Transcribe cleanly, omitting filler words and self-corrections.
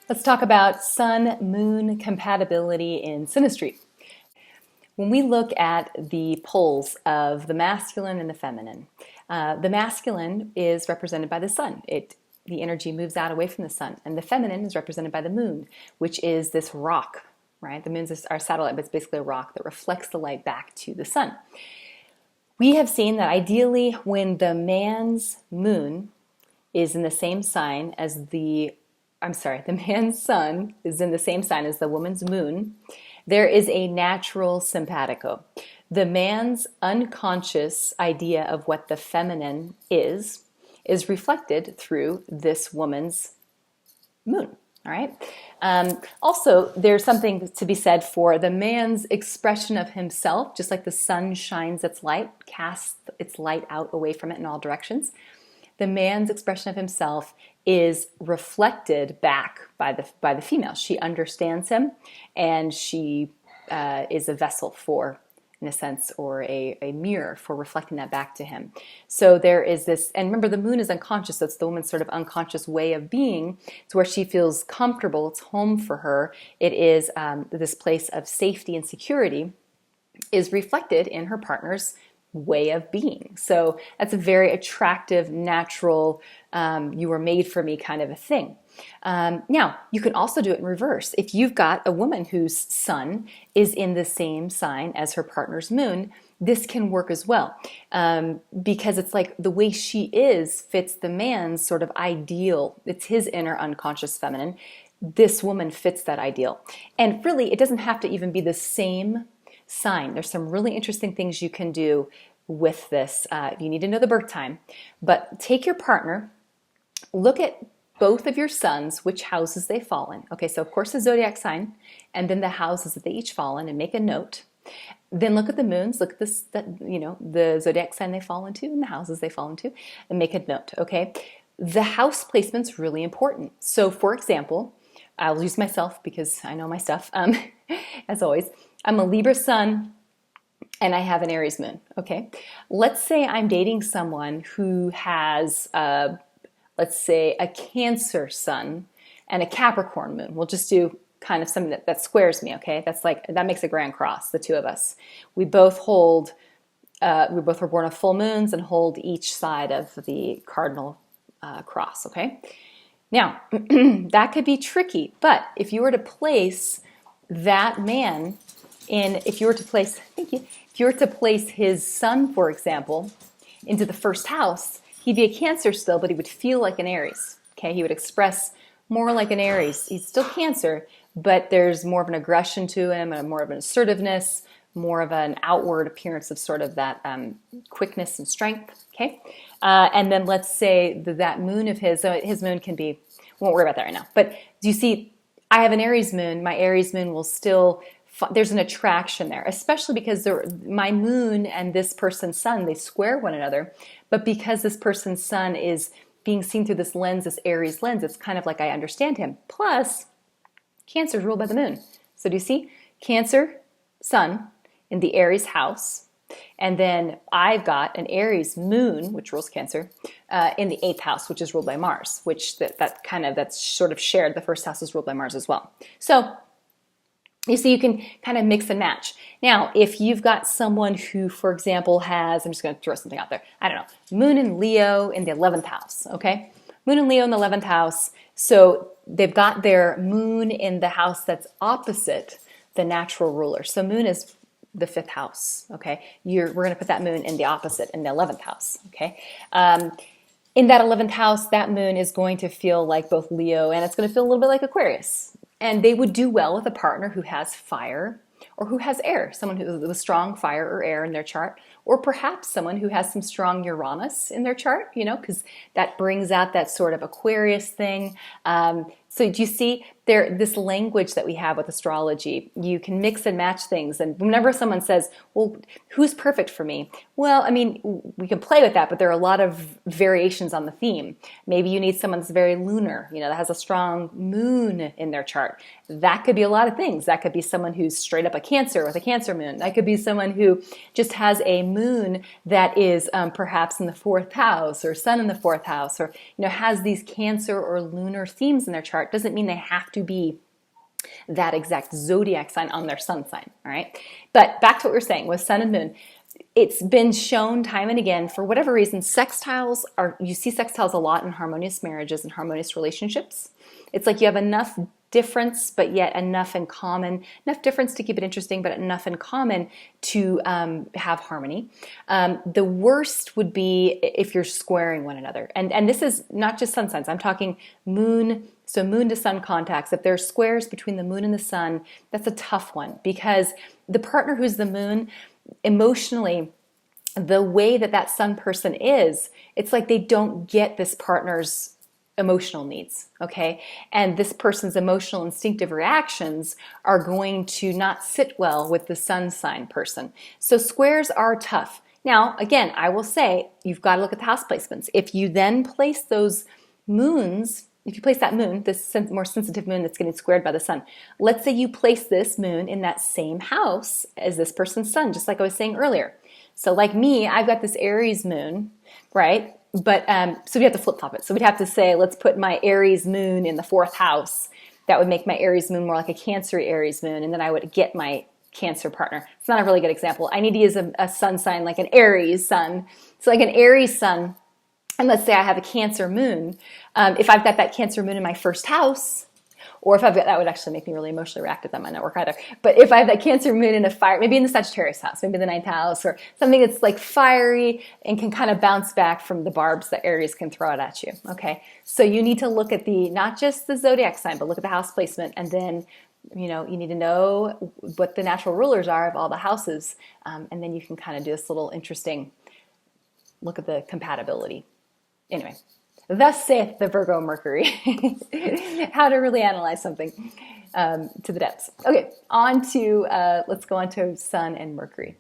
Let's talk about Sun-Moon compatibility in Synastry. When we look at the poles of the masculine and the feminine, the masculine is represented by the sun. The energy moves out away from the sun, and the feminine is represented by the moon, which is this rock, right? The moon's our satellite, but it's basically a rock that reflects the light back to the sun. We have seen that ideally when the man's moon is in the same sign as the man's sun is in the same sign as the woman's moon, there is a natural simpatico. The man's unconscious idea of what the feminine is reflected through this woman's moon. All right. Also, there's something to be said for the man's expression of himself, just like the sun shines its light, casts its light out away from it in all directions. The man's expression of himself is reflected back by the female. She understands him, and she is a vessel for, in a sense, or a mirror for reflecting that back to him. So there is this, and remember the moon is unconscious, so it's the woman's sort of unconscious way of being. It's where she feels comfortable, it's home for her. It is this place of safety and security is reflected in her partner's way of being. So that's a very attractive, natural, you were made for me kind of a thing. Now, you can also do it in reverse. If you've got a woman whose sun is in the same sign as her partner's moon, this can work as well, because it's like the way she is fits the man's sort of ideal. It's his inner unconscious feminine. This woman fits that ideal. And really, it doesn't have to even be the same sign. There's some really interesting things you can do with this. You need to know the birth time, but take your partner, look at both of your suns, which houses they fall in. Okay, so of course the zodiac sign, and then the houses that they each fall in, and make a note. Then look at the moons, look at this, the zodiac sign they fall into and the houses they fall into, and make a note. Okay, the house placement's really important. So for example, I'll use myself because I know my stuff. As always, I'm a Libra sun and I have an Aries moon. Okay, let's say I'm dating someone who has, let's say, a Cancer sun and a Capricorn moon. We'll just do kind of something that squares me. Okay, that makes a grand cross. The two of us, we both hold. We both were born of full moons and hold each side of the cardinal cross. Okay. Now, that could be tricky, but if you were to place that man in, if you were to place his sun, for example, into the first house, he'd be a Cancer still, but he would feel like an Aries. Okay, he would express more like an Aries. He's still Cancer, but there's more of an aggression to him, and more of an assertiveness, more of an outward appearance of sort of that quickness and strength. Okay, and then let's say that moon of his moon can be, won't worry about that right now, but do you see, I have an Aries moon, my Aries moon will still, there's an attraction there, especially because my moon and this person's sun, they square one another, but because this person's sun is being seen through this lens, this Aries lens, it's kind of like I understand him. Plus, Cancer is ruled by the moon. So do you see? Cancer, sun, in the Aries house, and then I've got an Aries moon, which rules Cancer, in the 8th house, which is ruled by Mars, which that's sort of shared. The first house is ruled by Mars as well. So you see, you can kind of mix and match. Now, if you've got someone who, for example, has, I'm just going to throw something out there, I don't know, Moon and Leo in the 11th house, okay? Moon and Leo in the 11th house, so they've got their moon in the house that's opposite the natural ruler. So moon is the 5th house, okay? We're going to put that moon in the opposite, in the 11th house, okay? In that 11th house, that moon is going to feel like both Leo, and it's going to feel a little bit like Aquarius. And they would do well with a partner who has fire or who has air, someone who has a strong fire or air in their chart, or perhaps someone who has some strong Uranus in their chart, because that brings out that sort of Aquarius thing. So do you see this language that we have with astrology? You can mix and match things. And whenever someone says, well, who's perfect for me? Well, I mean, we can play with that, but there are a lot of variations on the theme. Maybe you need someone that's very lunar, that has a strong moon in their chart. That could be a lot of things. That could be someone who's straight up a Cancer with a Cancer moon. That could be someone who just has a moon that is perhaps in the 4th house, or sun in the 4th house, or has these Cancer or lunar themes in their chart. Doesn't mean they have to be that exact zodiac sign on their sun sign, all right? But back to what we were saying with sun and moon, it's been shown time and again, for whatever reason, you see sextiles a lot in harmonious marriages and harmonious relationships. It's like you have enough difference, but yet enough in common, enough difference to keep it interesting, but enough in common to have harmony. The worst would be if you're squaring one another. And this is not just sun signs. I'm talking moon, so moon to sun contacts. If there's squares between the moon and the sun, that's a tough one, because the partner who's the moon, emotionally, the way that sun person is, it's like they don't get this partner's emotional needs, okay? And this person's emotional instinctive reactions are going to not sit well with the sun sign person. So squares are tough. Now, again, I will say, you've got to look at the house placements. If you then place those moons, if you place that moon, this more sensitive moon that's getting squared by the sun, let's say you place this moon in that same house as this person's sun, just like I was saying earlier. So like me, I've got this Aries moon, right? But so we have to flip-flop it. So we'd have to say, let's put my Aries moon in the 4th house. That would make my Aries moon more like a Cancer Aries moon, and then I would get my Cancer partner. It's not a really good example. I need to use a sun sign like an Aries sun. So like an Aries sun, and let's say I have a Cancer moon. If I've got that Cancer moon in my 1st house, or if I've got, that would actually make me really emotionally reactive. That might not work either. But if I have that Cancer moon in a fire, maybe in the Sagittarius house, maybe the 9th house, or something that's like fiery and can kind of bounce back from the barbs that Aries can throw out at you. Okay, so you need to look at not just the zodiac sign, but look at the house placement, and then you need to know what the natural rulers are of all the houses, and then you can kind of do this little interesting look at the compatibility. Anyway. Thus saith the Virgo Mercury. How to really analyze something to the depths. Okay, let's go on to Sun and Mercury.